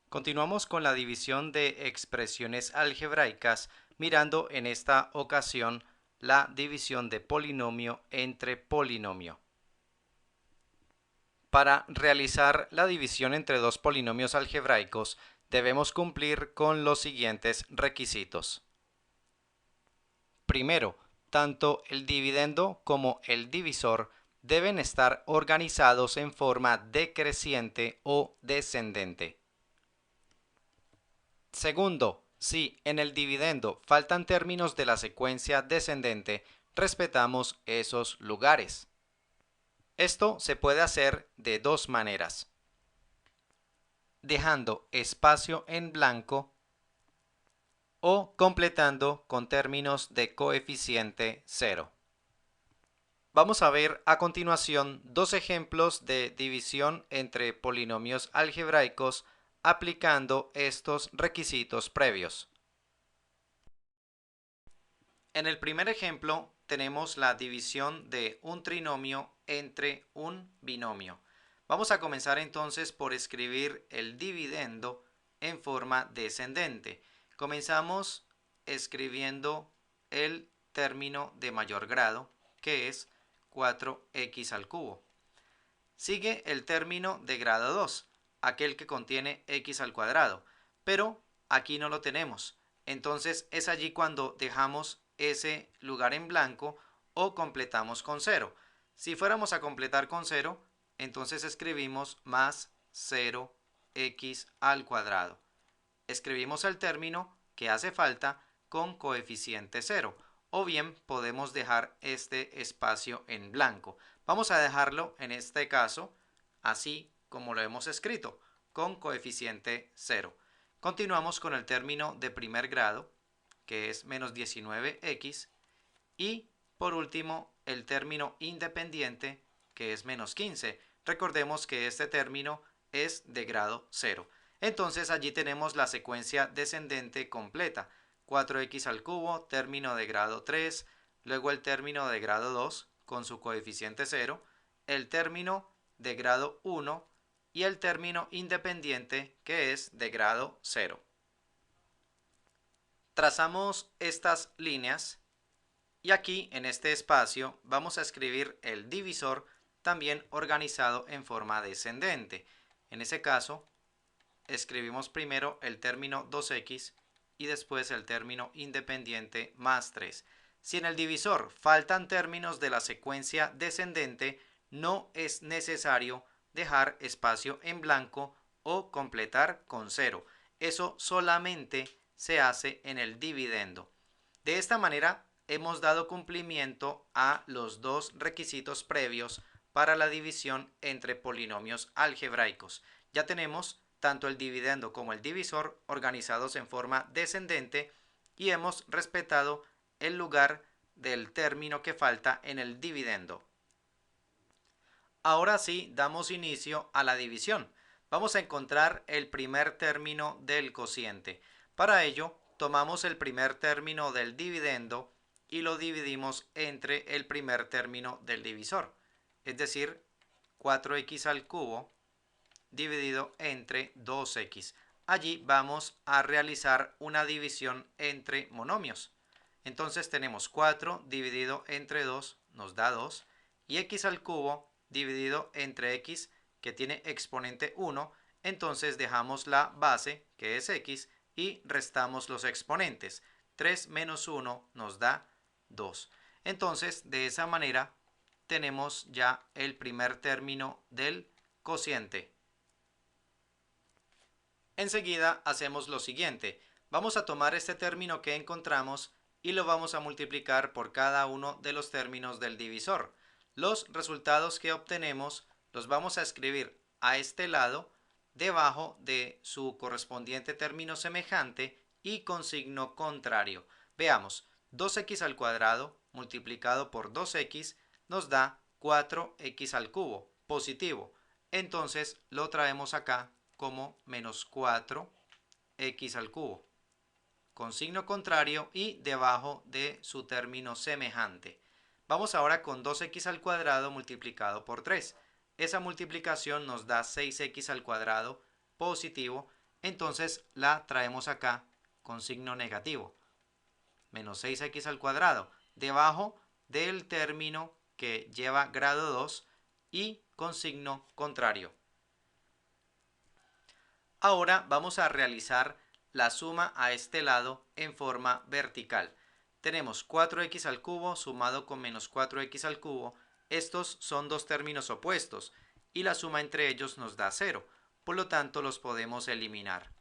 Continuamos con la división de expresiones algebraicas, mirando en esta ocasión la división de polinomio entre polinomio. Para realizar la división entre dos polinomios algebraicos, debemos cumplir con los siguientes requisitos. Primero, tanto el dividendo como el divisor deben estar organizados en forma decreciente o descendente. Segundo, si en el dividendo faltan términos de la secuencia descendente, respetamos esos lugares. Esto se puede hacer de dos maneras: dejando espacio en blanco o completando con términos de coeficiente cero. Vamos a ver a continuación dos ejemplos de división entre polinomios algebraicos aplicando estos requisitos previos. En el primer ejemplo tenemos la división de un trinomio entre un binomio. Vamos a comenzar entonces por escribir el dividendo en forma descendente. Comenzamos escribiendo el término de mayor grado, que es 4x al cubo. Sigue el término de grado 2, aquel que contiene x al cuadrado, pero aquí no lo tenemos. Entonces es allí cuando dejamos ese lugar en blanco o completamos con 0. Si fuéramos a completar con 0, entonces escribimos más 0x al cuadrado. Escribimos el término que hace falta con coeficiente 0, o bien podemos dejar este espacio en blanco. Vamos a dejarlo en este caso así como lo hemos escrito, con coeficiente 0. Continuamos con el término de primer grado, que es menos 19x, y por último el término independiente, que es menos 15. Recordemos que este término es de grado 0. Entonces allí tenemos la secuencia descendente completa: 4x al cubo, término de grado 3, luego el término de grado 2 con su coeficiente 0, el término de grado 1 y el término independiente, que es de grado 0. Trazamos estas líneas y aquí en este espacio vamos a escribir el divisor, también organizado en forma descendente. En ese caso escribimos primero el término 2x y después el término independiente más 3. Si en el divisor faltan términos de la secuencia descendente, no es necesario dejar espacio en blanco o completar con 0. Eso solamente se hace en el dividendo. De esta manera hemos dado cumplimiento a los dos requisitos previos para la división entre polinomios algebraicos. Ya tenemos tanto el dividendo como el divisor organizados en forma descendente y hemos respetado el lugar del término que falta en el dividendo. Ahora sí, damos inicio a la división. Vamos a encontrar el primer término del cociente. Para ello, tomamos el primer término del dividendo y lo dividimos entre el primer término del divisor, es decir, 4x al cubo dividido entre 2x. Allí vamos a realizar una división entre monomios. Entonces tenemos 4 dividido entre 2 nos da 2 y x al cubo dividido entre x, que tiene exponente 1, entonces dejamos la base, que es x, y restamos los exponentes. 3 menos 1 nos da 2. Entonces de esa manera tenemos ya el primer término del cociente. Enseguida hacemos lo siguiente: vamos a tomar este término que encontramos y lo vamos a multiplicar por cada uno de los términos del divisor. Los resultados que obtenemos los vamos a escribir a este lado, debajo de su correspondiente término semejante y con signo contrario. Veamos, 2x al cuadrado multiplicado por 2x nos da 4x al cubo, positivo. Entonces lo traemos acá como menos 4x al cubo, con signo contrario y debajo de su término semejante. Vamos ahora con 2x al cuadrado multiplicado por 3. Esa multiplicación nos da 6x al cuadrado positivo entonces la traemos acá con signo negativo. Menos 6x al cuadrado, debajo del término que lleva grado 2 y con signo contrario. Ahora vamos a realizar la suma a este lado en forma vertical. Tenemos 4x al cubo sumado con menos 4x al cubo. Estos son dos términos opuestos y la suma entre ellos nos da 0. Por lo tanto, los podemos eliminar.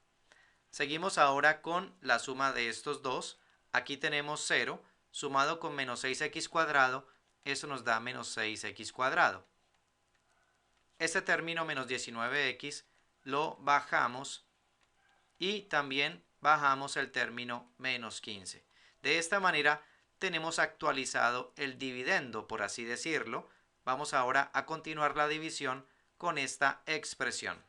Seguimos ahora con la suma de estos dos. Aquí tenemos 0 sumado con menos 6x cuadrado. Eso nos da menos 6x cuadrado. Este término menos 19x lo bajamos y también bajamos el término menos 15. De esta manera tenemos actualizado el dividendo, por así decirlo. Vamos ahora a continuar la división con esta expresión.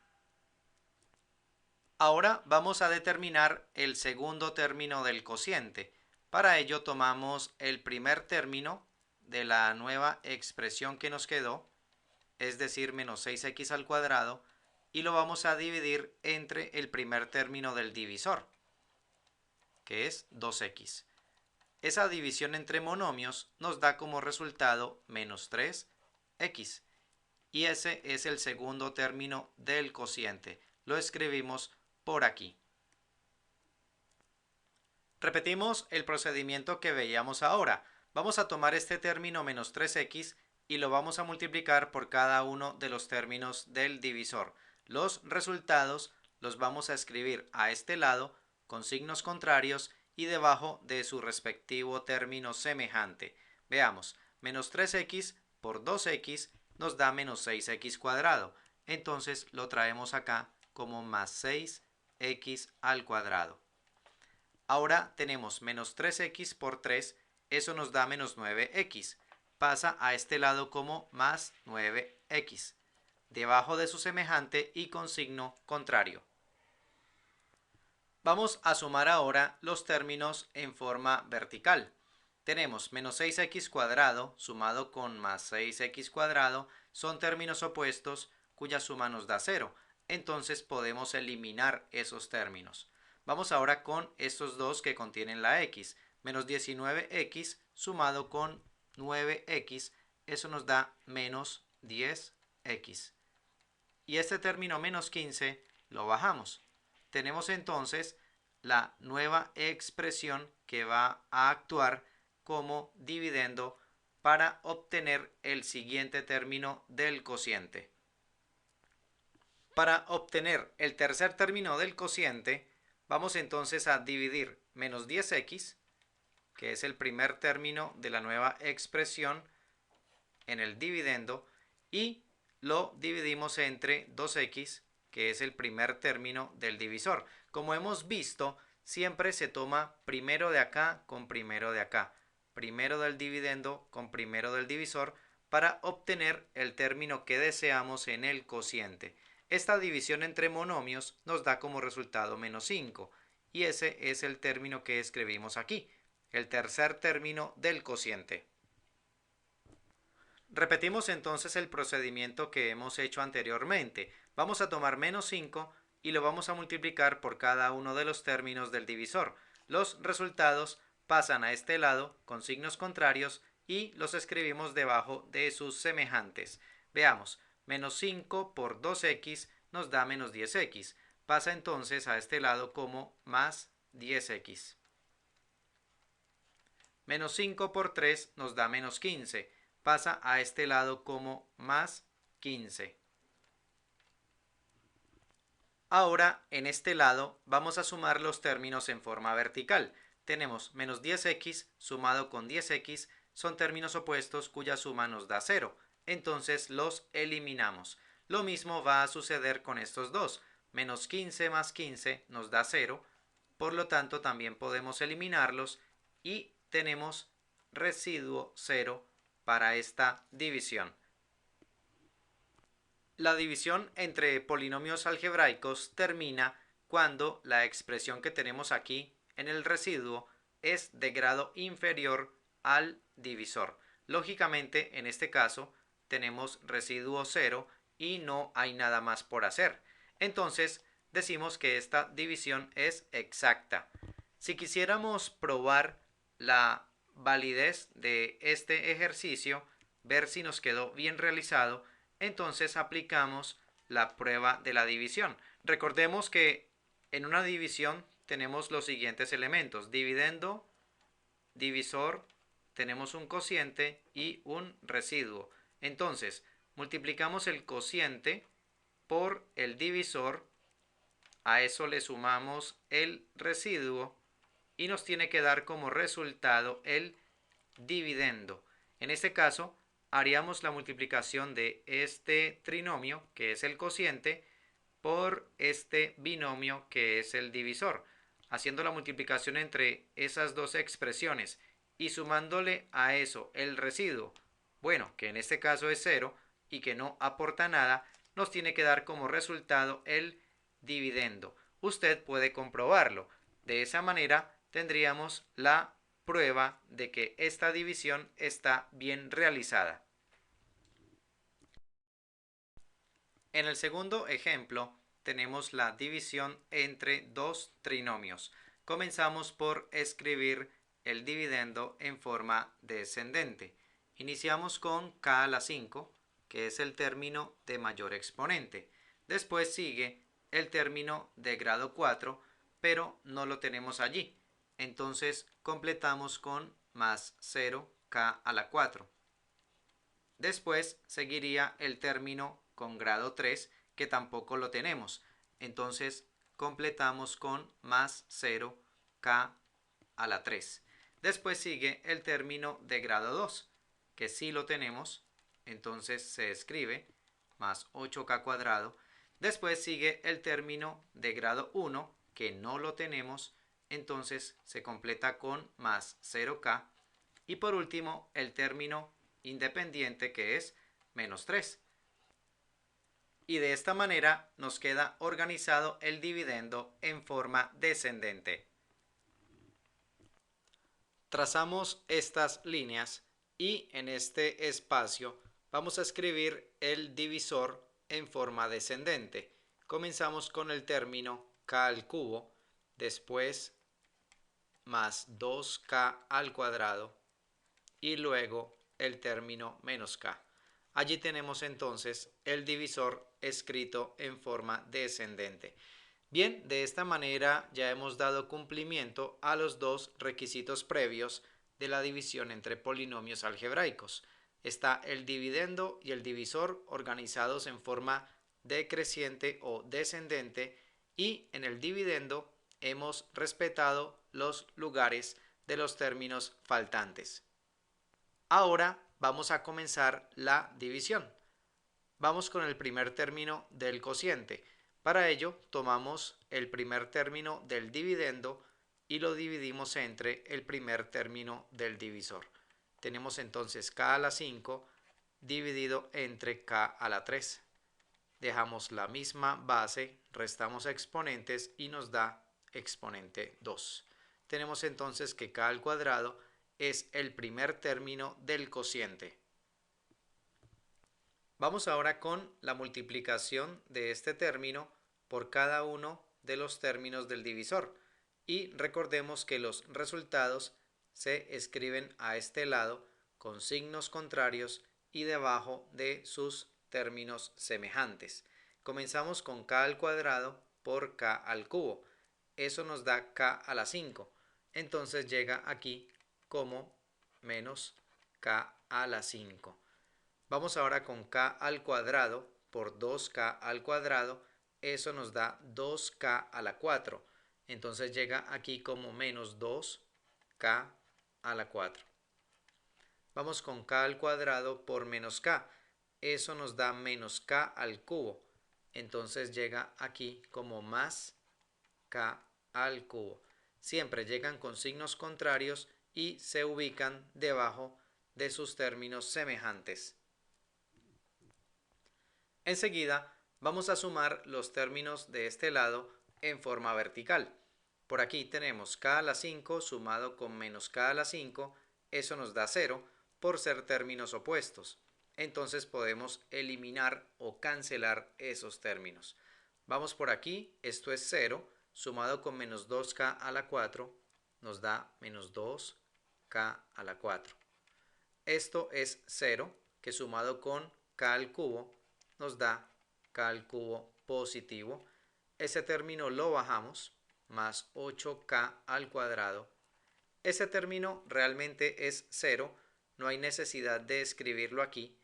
Ahora vamos a determinar el segundo término del cociente. Para ello tomamos el primer término de la nueva expresión que nos quedó, es decir, menos 6x al cuadrado, y lo vamos a dividir entre el primer término del divisor, que es 2x. Esa división entre monomios nos da como resultado menos 3x. Y ese es el segundo término del cociente. Lo escribimos por aquí. Repetimos el procedimiento que veíamos ahora. Vamos a tomar este término menos 3x y lo vamos a multiplicar por cada uno de los términos del divisor. Los resultados los vamos a escribir a este lado con signos contrarios y debajo de su respectivo término semejante. Veamos, menos 3x por 2x nos da menos 6x cuadrado. Entonces lo traemos acá como más 6x al cuadrado. Ahora tenemos menos 3x por 3, eso nos da menos 9x. Pasa a este lado como más 9x, debajo de su semejante y con signo contrario. Vamos a sumar ahora los términos en forma vertical. Tenemos menos 6x cuadrado sumado con más 6x cuadrado, son términos opuestos cuya suma nos da 0. Entonces podemos eliminar esos términos. Vamos ahora con estos dos que contienen la x. Menos 19x sumado con 9x, eso nos da menos 10x. Y este término menos 15 lo bajamos. Tenemos entonces la nueva expresión que va a actuar como dividendo para obtener el siguiente término del cociente. Para obtener el tercer término del cociente, vamos entonces a dividir menos 10x, que es el primer término de la nueva expresión, en el dividendo, y lo dividimos entre 2x, que es el primer término del divisor. Como hemos visto, siempre se toma primero de acá con primero de acá, primero del dividendo con primero del divisor, para obtener el término que deseamos en el cociente. Esta división entre monomios nos da como resultado menos 5, y ese es el término que escribimos aquí, el tercer término del cociente. Repetimos entonces el procedimiento que hemos hecho anteriormente. Vamos a tomar menos 5 y lo vamos a multiplicar por cada uno de los términos del divisor. Los resultados pasan a este lado con signos contrarios y los escribimos debajo de sus semejantes. Veamos, menos 5 por 2x nos da menos 10x. Pasa entonces a este lado como más 10x. Menos 5 por 3 nos da menos 15. Pasa a este lado como más 15. Ahora, en este lado, vamos a sumar los términos en forma vertical. Tenemos menos 10x sumado con 10x, son términos opuestos cuya suma nos da 0. Entonces los eliminamos. Lo mismo va a suceder con estos dos. Menos 15 más 15 nos da 0. Por lo tanto, también podemos eliminarlos y tenemos residuo 0 para esta división. La división entre polinomios algebraicos termina cuando la expresión que tenemos aquí en el residuo es de grado inferior al divisor. Lógicamente, en este caso, tenemos residuo 0 y no hay nada más por hacer. Entonces, decimos que esta división es exacta. Si quisiéramos probar la validez de este ejercicio, ver si nos quedó bien realizado, entonces aplicamos la prueba de la división. Recordemos que en una división tenemos los siguientes elementos: dividendo, divisor, tenemos un cociente y un residuo. Entonces, multiplicamos el cociente por el divisor, a eso le sumamos el residuo y nos tiene que dar como resultado el dividendo. En este caso, haríamos la multiplicación de este trinomio, que es el cociente, por este binomio, que es el divisor, haciendo la multiplicación entre esas dos expresiones y sumándole a eso el residuo, bueno, que en este caso es 0 y que no aporta nada, nos tiene que dar como resultado el dividendo. Usted puede comprobarlo. De esa manera tendríamos la prueba de que esta división está bien realizada. En el segundo ejemplo tenemos la división entre dos trinomios. Comenzamos por escribir el dividendo en forma descendente. Iniciamos con k a la 5, que es el término de mayor exponente. Después sigue el término de grado 4, pero no lo tenemos allí. Entonces completamos con más 0k a la 4. Después seguiría el término con grado 3, que tampoco lo tenemos. Entonces completamos con más 0k a la 3. Después sigue el término de grado 2, que sí lo tenemos. Entonces se escribe más 8k cuadrado. Después sigue el término de grado 1, que no lo tenemos. Entonces se completa con más 0k. Y por último, el término independiente, que es menos 3. Y de esta manera nos queda organizado el dividendo en forma descendente. Trazamos estas líneas y en este espacio vamos a escribir el divisor en forma descendente. Comenzamos con el término k al cubo, después más 2k al cuadrado y luego el término menos k. Allí tenemos entonces el divisor escrito en forma descendente. Bien, de esta manera ya hemos dado cumplimiento a los dos requisitos previos de la división entre polinomios algebraicos. Está el dividendo y el divisor organizados en forma decreciente o descendente, y en el dividendo hemos respetado los lugares de los términos faltantes. Ahora vamos a comenzar la división. Vamos con el primer término del cociente. Para ello tomamos el primer término del dividendo y lo dividimos entre el primer término del divisor. Tenemos entonces k a la 5 dividido entre k a la 3. Dejamos la misma base, restamos exponentes y nos da exponente 2. Tenemos entonces que k al cuadrado es el primer término del cociente. Vamos ahora con la multiplicación de este término por cada uno de los términos del divisor. Y recordemos que los resultados se escriben a este lado con signos contrarios y debajo de sus términos semejantes. Comenzamos con k al cuadrado por k al cubo. Eso nos da k a la 5. Entonces llega aquí como menos k a la 5. Vamos ahora con k al cuadrado por 2k al cuadrado. Eso nos da 2k a la 4. Entonces llega aquí como menos 2k a la 4. Vamos con k al cuadrado por menos k. Eso nos da menos k al cubo. Entonces llega aquí como más k al cubo. Siempre llegan con signos contrarios y se ubican debajo de sus términos semejantes. Enseguida vamos a sumar los términos de este lado en forma vertical. Por aquí tenemos k a la 5 sumado con menos k a la 5, eso nos da 0 por ser términos opuestos. Entonces podemos eliminar o cancelar esos términos. Vamos por aquí, esto es 0, sumado con menos 2k a la 4 nos da menos 2k a la 4. Esto es 0, que sumado con k al cubo nos da k al cubo positivo. Ese término lo bajamos, más 8k al cuadrado. Ese término realmente es 0, no hay necesidad de escribirlo aquí,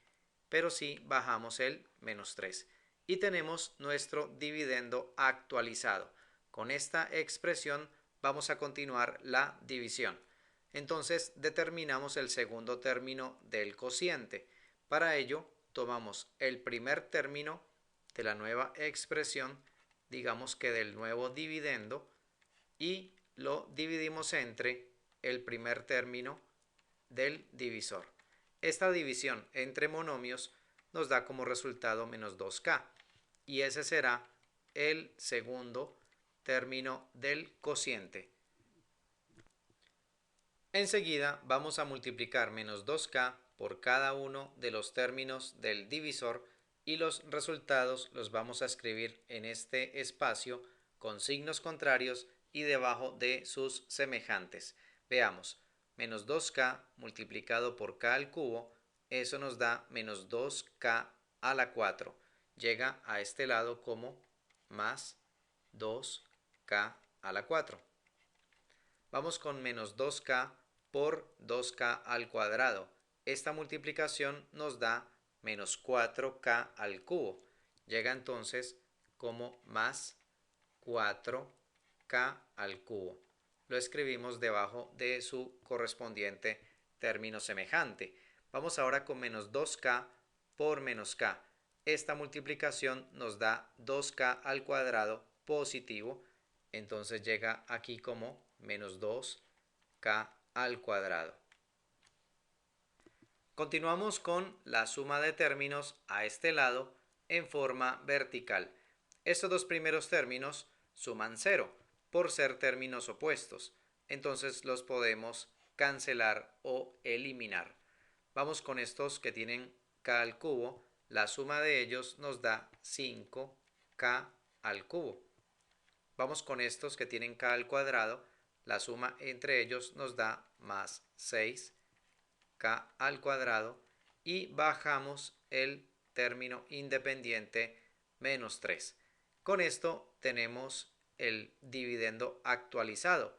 pero sí bajamos el menos 3. Y tenemos nuestro dividendo actualizado. Con esta expresión vamos a continuar la división. Entonces determinamos el segundo término del cociente. Para ello tomamos el primer término de la nueva expresión, digamos que del nuevo dividendo, y lo dividimos entre el primer término del divisor. Esta división entre monomios nos da como resultado menos 2k y ese será el segundo término del cociente. Enseguida vamos a multiplicar menos 2k por cada uno de los términos del divisor y los resultados los vamos a escribir en este espacio con signos contrarios y debajo de sus semejantes. Veamos, menos 2k multiplicado por k al cubo, eso nos da menos 2k a la 4. Llega a este lado como más 2k a la 4. Vamos con menos 2k por 2k al cuadrado. Esta multiplicación nos da menos 4k al cubo. Llega entonces como más 4k al cubo. Lo escribimos debajo de su correspondiente término semejante. Vamos ahora con menos 2k por menos k. Esta multiplicación nos da 2k al cuadrado positivo. Entonces llega aquí como menos 2k al cuadrado. Continuamos con la suma de términos a este lado en forma vertical. Estos dos primeros términos suman 0 por ser términos opuestos. Entonces los podemos cancelar o eliminar. Vamos con estos que tienen k al cubo. La suma de ellos nos da 5k al cubo. Vamos con estos que tienen k al cuadrado. La suma entre ellos nos da más 6k al cuadrado y bajamos el término independiente menos 3. Con esto tenemos el dividendo actualizado.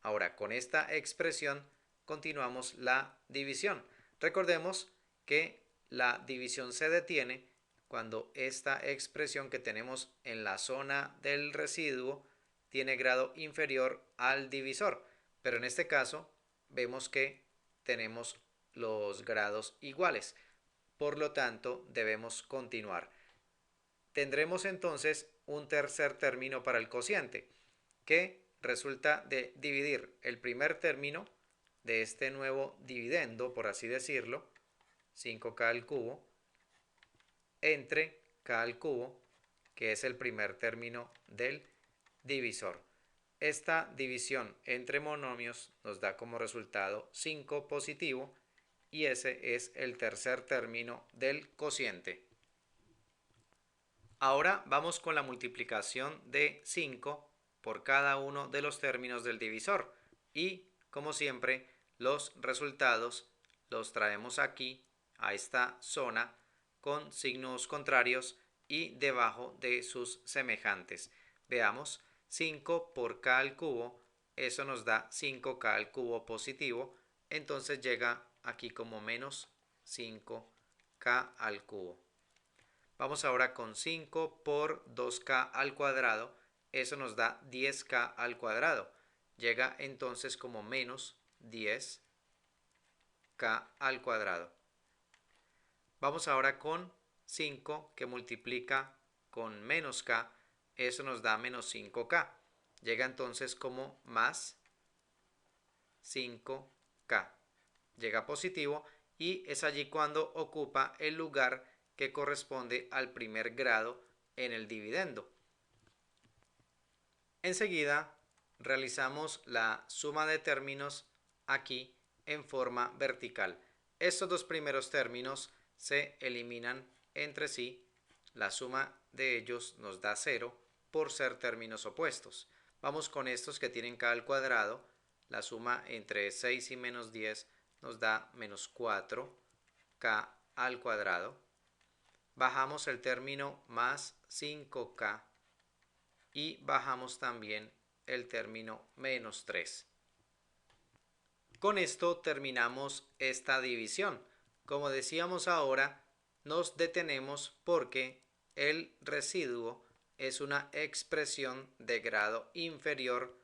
Ahora con esta expresión continuamos la división. Recordemos que la división se detiene cuando esta expresión que tenemos en la zona del residuo tiene grado inferior al divisor, pero en este caso vemos que tenemos los grados iguales, por lo tanto debemos continuar. Tendremos entonces un tercer término para el cociente, que resulta de dividir el primer término de este nuevo dividendo, por así decirlo, 5k al cubo, entre k al cubo, que es el primer término del divisor. Esta división entre monomios nos da como resultado 5 positivo y ese es el tercer término del cociente. Ahora vamos con la multiplicación de 5 por cada uno de los términos del divisor y, como siempre, los resultados los traemos aquí a esta zona con signos contrarios y debajo de sus semejantes. Veamos, 5 por k al cubo, eso nos da 5k al cubo positivo, entonces llega aquí como menos 5k al cubo. Vamos ahora con 5 por 2k al cuadrado, eso nos da 10k al cuadrado. Llega entonces como menos 10k al cuadrado. Vamos ahora con 5 que multiplica con menos k, eso nos da menos 5k. Llega entonces como más 5k. Llega positivo y es allí cuando ocupa el lugar que corresponde al primer grado en el dividendo. Enseguida realizamos la suma de términos aquí en forma vertical. Estos dos primeros términos se eliminan entre sí, la suma de ellos nos da 0 por ser términos opuestos. Vamos con estos que tienen k al cuadrado. La suma entre 6 y menos 10 nos da menos 4k al cuadrado. Bajamos el término más 5k y bajamos también el término menos 3. Con esto terminamos esta división. Como decíamos ahora, nos detenemos porque el residuo es una expresión de grado inferior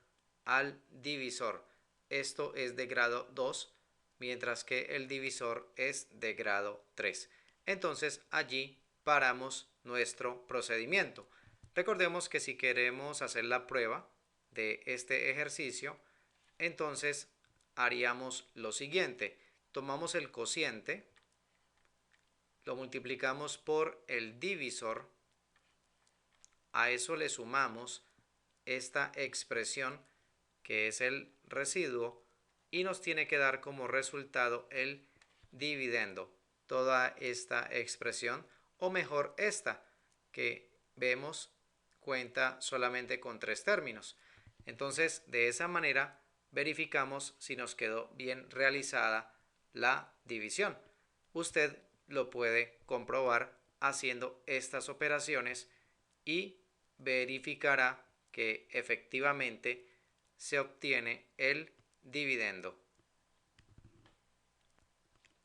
al divisor. Esto es de grado 2, mientras que el divisor es de grado 3. Entonces allí paramos nuestro procedimiento. Recordemos que si queremos hacer la prueba de este ejercicio, entonces haríamos lo siguiente. Tomamos el cociente, lo multiplicamos por el divisor, a eso le sumamos esta expresión que es el residuo y nos tiene que dar como resultado el dividendo. Toda esta expresión, o mejor esta, que vemos cuenta solamente con 3 términos. Entonces, de esa manera verificamos si nos quedó bien realizada la división. Usted lo puede comprobar haciendo estas operaciones y verificará que efectivamente se obtiene el dividendo.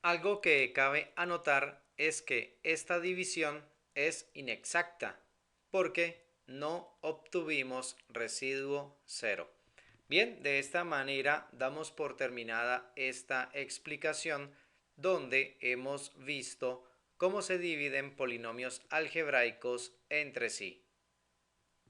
Algo que cabe anotar es que esta división es inexacta porque no obtuvimos residuo cero. Bien, de esta manera damos por terminada esta explicación donde hemos visto cómo se dividen polinomios algebraicos entre sí.